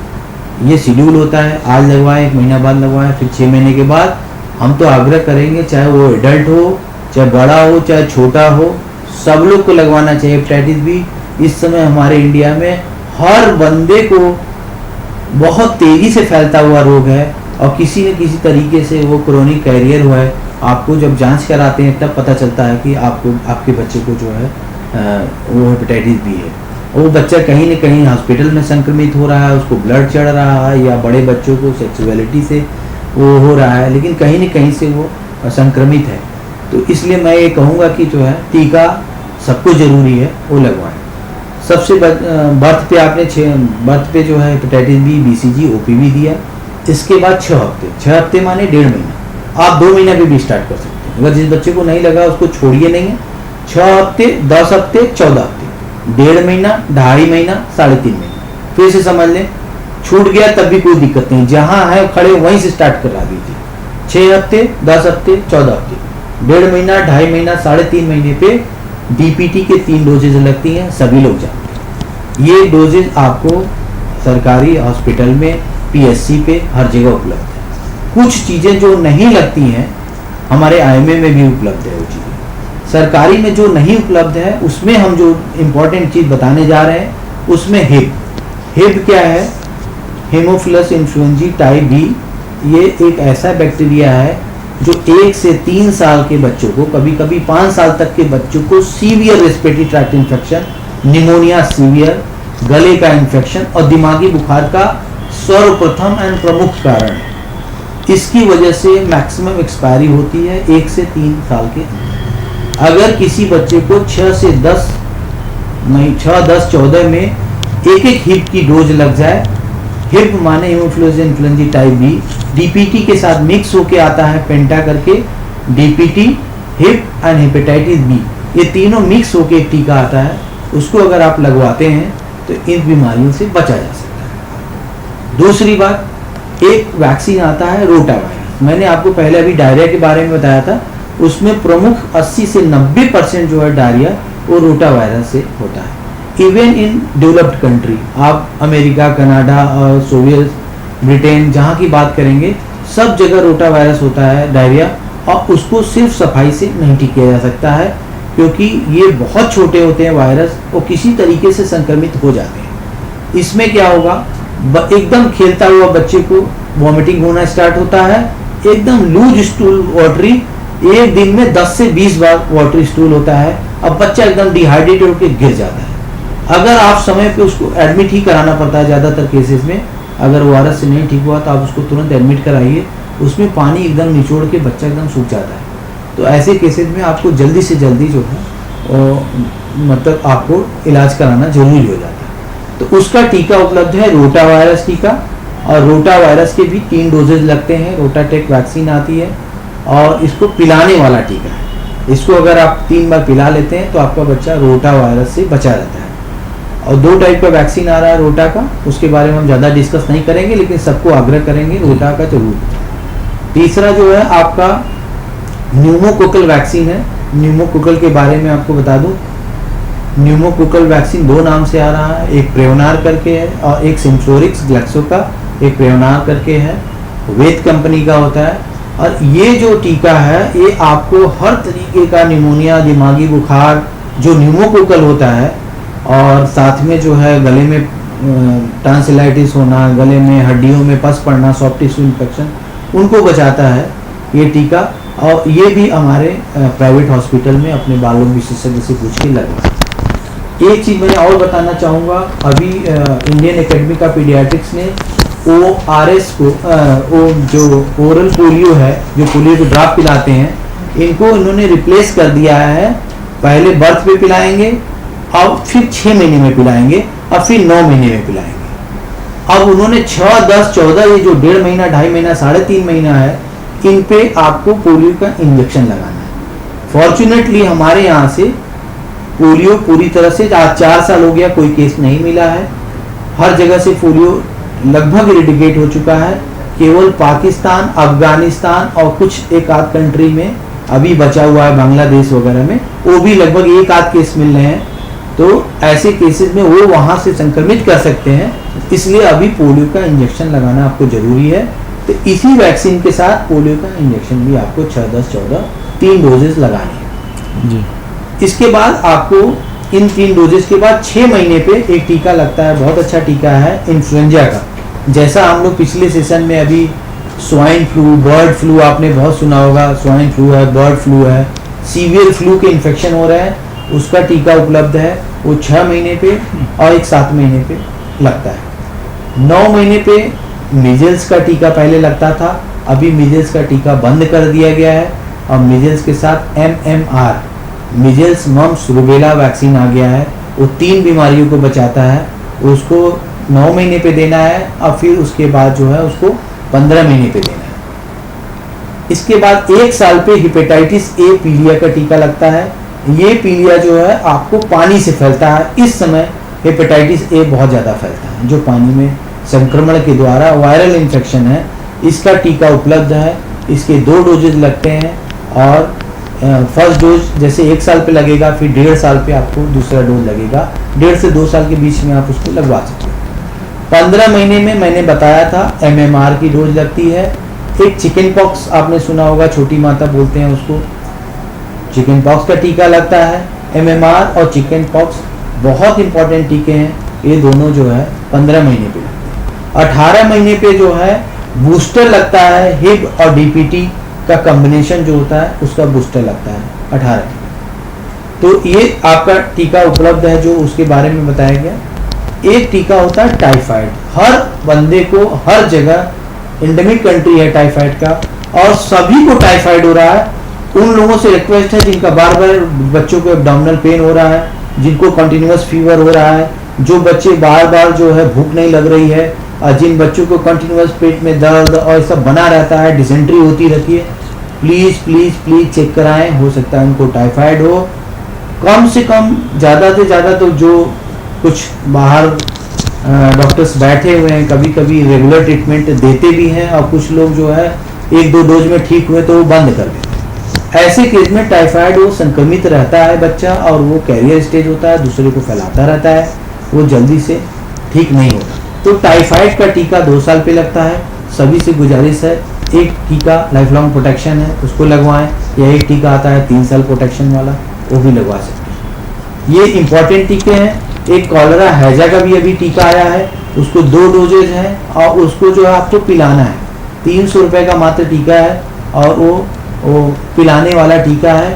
ये शेड्यूल होता है, आज लगवाएं, 1 महीना बाद लगवाएं, फिर 6 महीने के बाद। हम तो आग्रह करेंगे चाहे वो एडल्ट हो, चाहे बड़ा हो, चाहे छोटा हो, सब लोग को लगवाना चाहिए। हेपेटाइटिस B इस समय हमारे इंडिया में हर बंदे को बहुत तेजी से फैलता हुआ रोग है और किसी न किसी तरीके से वो क्रोनिक कैरियर हुआ है आपको जब जांच कराते हैं तब पता चलता है कि आपको आपके बच्चे को जो है वो हेपेटाइटिस बी है। वो बच्चा कहीं न कहीं हॉस्पिटल में संक्रमित हो रहा है, उसको ब्लड चढ़ रहा है, या बड़े बच्चों को सेक्सुअलिटी से वो हो रहा है, लेकिन कहीं न कहीं से वो संक्रमित है। तो इसलिए मैं ये कहूँगा कि जो है टीका सबको ज़रूरी है, वो लगवाएं। सबसे बर्थ पे आपने बर्थ पे जो है हेपेटाइटिस बी, BCG, OPV दिया। इसके बाद 6 हफ्ते माने 1.5 महीना, आप 2 महीना पे भी स्टार्ट कर सकते हैं। अगर जिस बच्चे को नहीं लगा उसको छोड़िए नहीं है। 6 हफ्ते, 10 हफ्ते, 14 हफ्ते, 1.5 महीना, 2.5 महीना, 3.5 महीना। फिर से समझ लें, छूट गया तब भी कोई दिक्कत नहीं, जहाँ है खड़े वहीं से स्टार्ट करा दीजिए। 6 हफ्ते, 10 हफ्ते, 14 हफ्ते, 1.5 महीना, 2.5 महीना, 3.5 महीने पे DPT के 3 डोजेज लगती हैं, सभी लोग जानते हैं। ये डोजेज आपको सरकारी हॉस्पिटल में, PSC पे हर जगह उपलब्ध है। कुछ चीज़ें जो नहीं लगती हैं हमारे IMA में भी उपलब्ध है। वो चीज़ें सरकारी में जो नहीं उपलब्ध है उसमें हम जो इम्पोर्टेंट चीज़ बताने जा रहे हैं उसमें हिब क्या है? Haemophilus influenzae type B. ये एक ऐसा बैक्टीरिया है जो 1 से 3 साल के बच्चों को, कभी कभी 5 साल तक के बच्चों को severe respiratory tract infection, pneumonia severe, गले का इन्फेक्शन और दिमागी बुखार का सर्वप्रथम एंड प्रमुख कारण है। इसकी वजह से मैक्सिमम एक्सपायरी होती है 1 से 3 साल के अंदर। अगर किसी बच्चे को 6 से 10 नहीं 6, 10, 14 में एक हिप की डोज लग जाए, हिप माने haemophilus influenzae type B, DPT के साथ मिक्स होके आता है पेंटा करके, DPT, Hib and hepatitis B, ये तीनों मिक्स होके एक टीका आता है। उसको अगर आप लगवाते हैं तो इन बीमारियों से बचा जा सकता है। दूसरी बात, एक वैक्सीन आता है रोटावायरस। मैंने आपको पहले अभी डायरिया के बारे में बताया था, उसमें प्रमुख 80 से 90% जो है डायरिया वो रोटावायरस से होता है। इवन इन डेवलप्ड कंट्री, आप अमेरिका, कनाडा और सोवियत, ब्रिटेन जहाँ की बात करेंगे, सब जगह रोटावायरस होता है डायरिया, और उसको सिर्फ सफाई से नहीं ठीक किया जा सकता है, क्योंकि ये बहुत छोटे होते हैं वायरस, वो किसी तरीके से संक्रमित हो जाते हैं। इसमें क्या होगा, एकदम खेलता हुआ बच्चे को वॉमिटिंग होना स्टार्ट होता है, एकदम लूज स्टूल वाटरी, एक दिन में 10 से 20 बार वाटरी स्टूल होता है। अब बच्चा एकदम डिहाइड्रेटेड होकर गिर जाता है। अगर आप समय पे उसको एडमिट ही कराना पड़ता है ज़्यादातर केसेस में, अगर वायरस से नहीं ठीक हुआ तो आप उसको तुरंत एडमिट कराइए, उसमें पानी एकदम निचोड़ के बच्चा एकदम सूख जाता है। तो ऐसे केसेस में आपको जल्दी से जल्दी जो है मतलब आपको इलाज कराना जरूरी हो जाता है। तो उसका टीका उपलब्ध है, रोटा वायरस टीका, और रोटा वायरस के भी 3 डोजेज लगते हैं। रोटाटेक वैक्सीन आती है और इसको पिलाने वाला टीका है। इसको अगर आप 3 बार पिला लेते हैं तो आपका बच्चा रोटा वायरस से बचा रहता है। और 2 टाइप का वैक्सीन आ रहा है रोटा का, उसके बारे में हम ज़्यादा डिस्कस नहीं करेंगे, लेकिन सबको आग्रह करेंगे रोटा का जरूर। तीसरा जो है आपका न्यूमोकोकल वैक्सीन है। न्यूमोकोकल के बारे में आपको बता दूं, न्यूमोकोकल वैक्सीन 2 नाम से आ रहा है, एक प्रेवनार करके है और एक सिम्फ्लोरिक्स ग्लैक्सो का, एक प्रेवनार करके है, वेद कंपनी का होता है। और ये जो टीका है ये आपको हर तरीके का निमोनिया, दिमागी बुखार, जो न्यूमोकोकल होता है, और साथ में जो है गले में टॉन्सिलाइटिस होना, गले में हड्डियों में पस पड़ना, सॉफ्ट टिश्यू इन्फेक्शन, उनको बचाता है ये टीका। और ये भी हमारे प्राइवेट हॉस्पिटल में अपने बालों विशेषज्ञ से पूछ के लगवा। एक चीज़ मैं और बताना चाहूँगा, अभी इंडियन एकेडमी ऑफ पीडियाट्रिक्स ने ORS को वो जो ओरल पोलियो है, जो पोलियो के ड्रॉप पिलाते हैं, इनको इन्होंने रिप्लेस कर दिया है। पहले बर्थ पे पिलाएंगे, अब फिर 6 महीने में पिलाएंगे, अब फिर 9 महीने में पिलाएंगे। अब उन्होंने 6, 10, 14, ये जो 1.5 महीना, 2.5 महीना, 3.5 महीना है, इन पे आपको पोलियो का इंजेक्शन लगाना है। फॉर्चुनेटली हमारे यहाँ से पोलियो पूरी तरह से आज 4 साल हो गया, कोई केस नहीं मिला है। हर जगह से पोलियो लगभग इरेडिकेट हो चुका है। केवल पाकिस्तान, अफगानिस्तान और कुछ एक आध कंट्री में अभी बचा हुआ है, बांग्लादेश वगैरह में, वो भी लगभग 1 आध केस मिल रहे हैं। तो ऐसे केसेस में वो वहाँ से संक्रमित कर सकते हैं, इसलिए अभी पोलियो का इंजेक्शन लगाना आपको जरूरी है। तो इसी वैक्सीन के साथ पोलियो का इंजेक्शन भी आपको 6, 10, 14 3 डोजेस लगाने हैं जी। इसके बाद आपको इन 3 डोजेस के बाद 6 महीने पे एक टीका लगता है, बहुत अच्छा टीका है इन्फ्लुएंजा का। जैसा हम लोग पिछले सेशन में अभी स्वाइन फ्लू, बर्ड फ्लू आपने बहुत सुना होगा, स्वाइन फ्लू है, बर्ड फ्लू है, सीवियर फ्लू के इन्फेक्शन हो रहा है, उसका टीका उपलब्ध है। वो 6 महीने पे और एक 7 महीने पे लगता है। 9 महीने पे मीजल्स का टीका पहले लगता था, अभी मीजल्स का टीका बंद कर दिया गया है और मीजल्स के साथ MMR, measles mumps rubella vaccine आ गया है। वो 3 बीमारियों को बचाता है। उसको 9 महीने पे देना है और फिर उसके बाद जो है उसको 15 महीने पे देना है। इसके बाद 1 साल पे हेपेटाइटिस ए पीलिया का टीका लगता है। ये पीलिया जो है आपको पानी से फैलता है। इस समय हेपेटाइटिस ए बहुत ज़्यादा फैलता है, जो पानी में संक्रमण के द्वारा वायरल इन्फेक्शन है। इसका टीका उपलब्ध है। इसके 2 डोजेज लगते हैं और फर्स्ट डोज जैसे 1 साल पे लगेगा, फिर 1.5 साल पे आपको दूसरा डोज लगेगा। 1.5 से 2 साल के बीच में आप उसको लगवा सकते हैं। 15 महीने में मैंने बताया था MMR की डोज लगती है। एक चिकन पॉक्स आपने सुना होगा, छोटी माता बोलते हैं उसको, चिकन पॉक्स का टीका लगता है। MMR और चिकन पॉक्स बहुत इंपॉर्टेंट टीके हैं। ये दोनों जो है 15 महीने पे लगते हैं। 18 महीने पे जो है बूस्टर लगता है। हिब और DPT का कॉम्बिनेशन जो होता है उसका बूस्टर लगता है 18। तो ये आपका टीका उपलब्ध है जो उसके बारे में बताया गया। एक टीका होता है टाइफाइड। हर बंदे को हर जगह, एंडेमिक कंट्री है टाइफाइड का और सभी को टाइफाइड हो रहा है। उन लोगों से रिक्वेस्ट है जिनका बार बार बच्चों को एब्डोमिनल पेन हो रहा है, जिनको कंटिन्यूअस फीवर हो रहा है, जो बच्चे बार बार जो है भूख नहीं लग रही है, और जिन बच्चों को कंटिन्यूअस पेट में दर्द और सब बना रहता है, डिसेंट्री होती रहती है, प्लीज़ प्लीज़ प्लीज़ चेक कराएं। हो सकता है उनको टाइफाइड हो। कम से कम, ज़्यादा से ज़्यादा तो जो कुछ बाहर डॉक्टर्स बैठे हुए हैं, कभी कभी रेगुलर ट्रीटमेंट देते भी हैं और कुछ लोग जो है 1-2 डोज में ठीक हुए तो वो बंद कर देते हैं। ऐसे केस में टाइफाइड वो संक्रमित रहता है बच्चा और वो कैरियर स्टेज होता है, दूसरे को फैलाता रहता है, वो जल्दी से ठीक नहीं होता। तो टाइफाइड का टीका 2 साल पे लगता है। सभी से गुजारिश है, एक टीका लाइफ लॉन्ग प्रोटेक्शन है उसको लगवाएं, या एक टीका आता है 3 साल प्रोटेक्शन वाला, वो भी लगवा सकते हैं। ये इंपॉर्टेंट टीके हैं। एक कॉलरा हैजा का भी अभी टीका आया है, उसको 2 डोजेज हैं और उसको जो है आपको पिलाना है। 300 रुपये का मात्र टीका है और वो पिलाने वाला टीका है।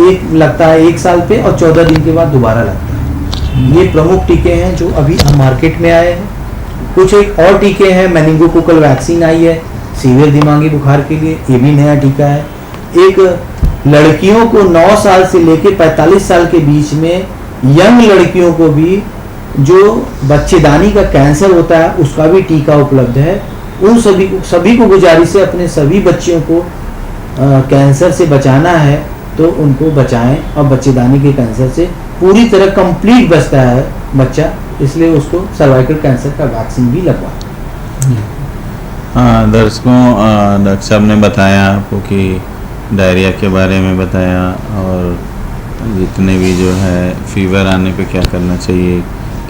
एक लगता है 1 साल पे और 14 दिन के बाद दोबारा लगता है। ये प्रमुख टीके हैं जो अभी हम मार्केट में आए हैं। कुछ एक और टीके हैं, मेनिंगोकोकल वैक्सीन आई है सीवियर दिमागी बुखार के लिए, ये भी नया टीका है। एक लड़कियों को 9 साल से लेकर 45 साल के बीच में यंग लड़कियों को भी जो बच्चेदानी का कैंसर होता है उसका भी टीका उपलब्ध है। उन सभी को गुजारिश है, अपने सभी बच्चियों को कैंसर से बचाना है तो उनको बचाएं और बच्चेदानी के कैंसर से पूरी तरह कंप्लीट बचता है बच्चा, इसलिए उसको सर्वाइकल कैंसर का वैक्सीन भी लगवाएं। हाँ दर्शकों, डॉक्टर साहब ने बताया आपको कि डायरिया के बारे में बताया और जितने भी जो है फीवर आने पे क्या करना चाहिए,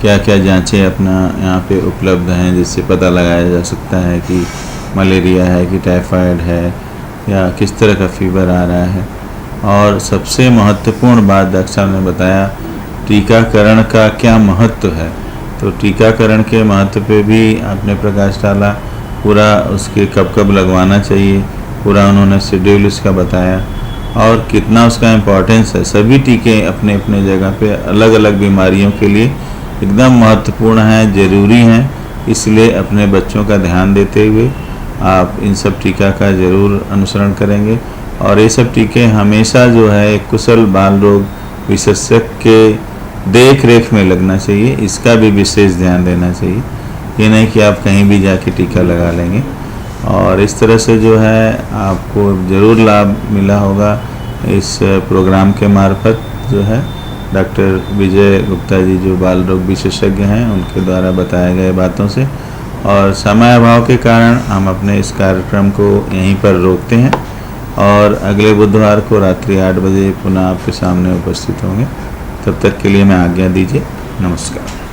क्या क्या जांचें अपना यहाँ पे उपलब्ध हैं जिससे पता लगाया जा सकता है कि मलेरिया है कि टाइफाइड है या किस तरह का फीवर आ रहा है। और सबसे महत्वपूर्ण बात डॉक्टर साहब ने बताया टीकाकरण का क्या महत्व है। तो टीकाकरण के महत्व पे भी आपने प्रकाश डाला, पूरा उसके कब कब लगवाना चाहिए, पूरा उन्होंने शेड्यूल उसका बताया और कितना उसका इम्पोर्टेंस है। सभी टीके अपने अपने जगह पे अलग अलग बीमारियों के लिए एकदम महत्वपूर्ण हैं, ज़रूरी हैं। इसलिए अपने बच्चों का ध्यान देते हुए आप इन सब टीका का ज़रूर अनुसरण करेंगे और ये सब टीके हमेशा जो है कुशल बाल रोग विशेषज्ञ के देख रेख में लगना चाहिए, इसका भी विशेष ध्यान देना चाहिए। ये नहीं कि आप कहीं भी जाके टीका लगा लेंगे। और इस तरह से जो है आपको ज़रूर लाभ मिला होगा इस प्रोग्राम के मार्फत। जो है डॉक्टर विजय गुप्ता जी जो बाल रोग विशेषज्ञ हैं उनके द्वारा बताए गए बातों से, और समय अभाव के कारण हम अपने इस कार्यक्रम को यहीं पर रोकते हैं और अगले बुधवार को रात्रि 8 बजे पुनः आपके सामने उपस्थित होंगे। तब तक के लिए मैं आज्ञा दीजिए, नमस्कार।